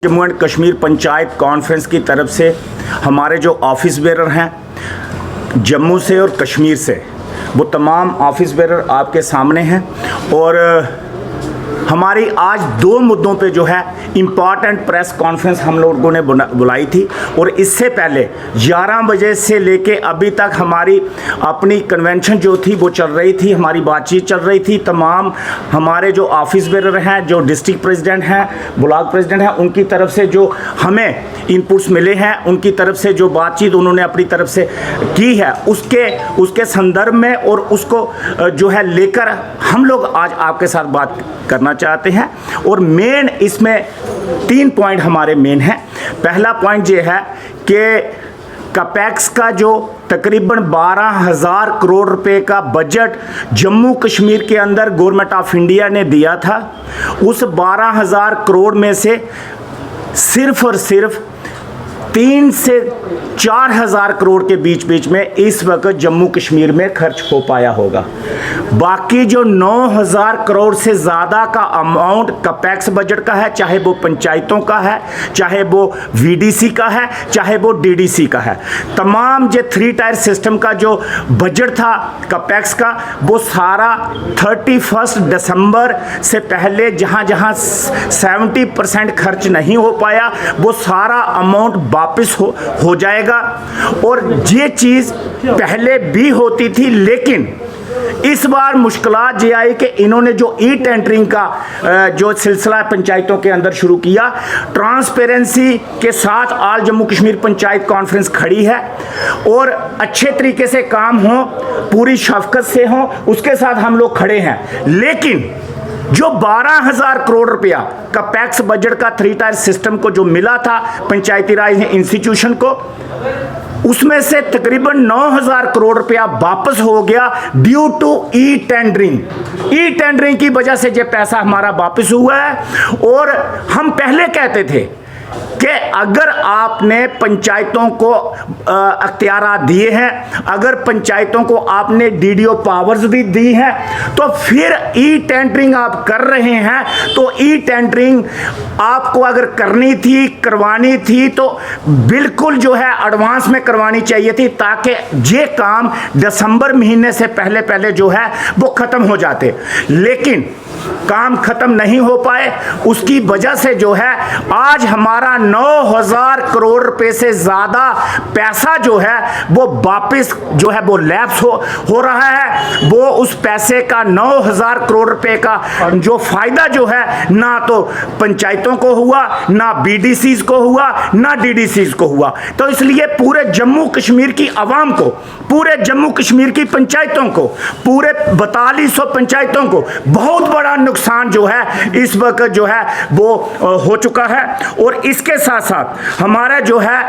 Jammu and Kashmir panchayat conference की तरफ से हमारे जो ऑफिस बेरर हैं जम्मू से और कश्मीर से, वो तमाम ऑफिस बेरर आपके सामने हैं। और हमारी आज दो मुद्दों पे जो है इम्पॉर्टेंट प्रेस कॉन्फ्रेंस हम लोगों ने बुलाई थी। और इससे पहले 11 बजे से लेके अभी तक हमारी अपनी कन्वेंशन जो थी वो चल रही थी, हमारी बातचीत चल रही थी। तमाम हमारे जो ऑफिस बेरर हैं, जो डिस्ट्रिक्ट प्रेसिडेंट हैं, ब्लॉक प्रेसिडेंट हैं, उनकी तरफ से जो हमें इनपुट्स मिले हैं, उनकी तरफ से जो बातचीत उन्होंने अपनी तरफ से की है, उसके संदर्भ में और उसको जो है लेकर हम लोग आज आपके साथ बात करना चाहते हैं। और मेन इसमें 3 पॉइंट हमारे मेन हैं। पहला पॉइंट ये है कि कैपेक्स का जो तकरीबन 12,000 करोड़ रुपए का बजट जम्मू कश्मीर के अंदर गवर्नमेंट ऑफ इंडिया ने दिया था, उस 12,000 करोड़ में से सिर्फ और सिर्फ 3 से 4,000 करोड़ के बीच में इस वक्त जम्मू कश्मीर में खर्च हो पाया होगा। बाकी जो 9,000 करोड़ से ज़्यादा का अमाउंट कैपेक्स बजट का है, चाहे वो पंचायतों का है, चाहे वो वीडीसी का है, चाहे वो डीडीसी का है, तमाम जो 3 टायर सिस्टम का जो बजट था कैपेक्स का, वो सारा 31 दिसंबर से पहले जहाँ 70% खर्च नहीं हो पाया, वो सारा अमाउंट वापस हो जाएगा। और ये चीज़ पहले भी होती थी, लेकिन इस बार मुश्किलात ये आई कि इन्होंने जो ई टेंडरिंग का जो सिलसिला पंचायतों के अंदर शुरू किया, ट्रांसपेरेंसी के साथ आज जम्मू कश्मीर पंचायत कॉन्फ्रेंस खड़ी है और अच्छे तरीके से काम हो, पूरी शफकत से हो, उसके साथ हम लोग खड़े हैं। लेकिन जो 12,000 करोड़ रुपया कैपेक्स बजट का 3 टायर सिस्टम को जो मिला था पंचायती राज इंस्टीट्यूशन को, उसमें से तकरीबन 9,000 करोड़ रुपया वापस हो गया due to e tendering. E tendering की वजह से ये पैसा हमारा वापस हुआ है। और हम पहले कहते थे कि अगर आपने पंचायतों को अख्तियारात दिए हैं, अगर पंचायतों को आपने डीडीओ पावर्स भी दी हैं, तो फिर ई टेंडरिंग आप कर रहे हैं, तो ई टेंडरिंग आपको अगर करनी थी, करवानी थी, तो बिल्कुल जो है एडवांस में करवानी चाहिए थी, ताकि ये काम दिसंबर महीने से पहले जो है वो ख़त्म हो जाते। लेकिन काम खत्म नहीं हो पाए, उसकी वजह से जो है आज हमारा 9,000 करोड़ रुपए से ज्यादा पैसा जो है वो वापस जो है वो लैप्स हो रहा है। वो उस पैसे का 9,000 करोड़ रुपए का जो फायदा जो है ना तो पंचायतों को हुआ, ना बीडीसीज को हुआ, ना डीडीसीज को हुआ। तो इसलिए पूरे जम्मू कश्मीर की आवाम को, पूरे जम्मू कश्मीर की पंचायतों को, पूरे 4200 पंचायतों को बहुत बड़ा नुकसान जो है इस वक्त जो है वो हो चुका है। और इसके साथ साथ हमारा जो है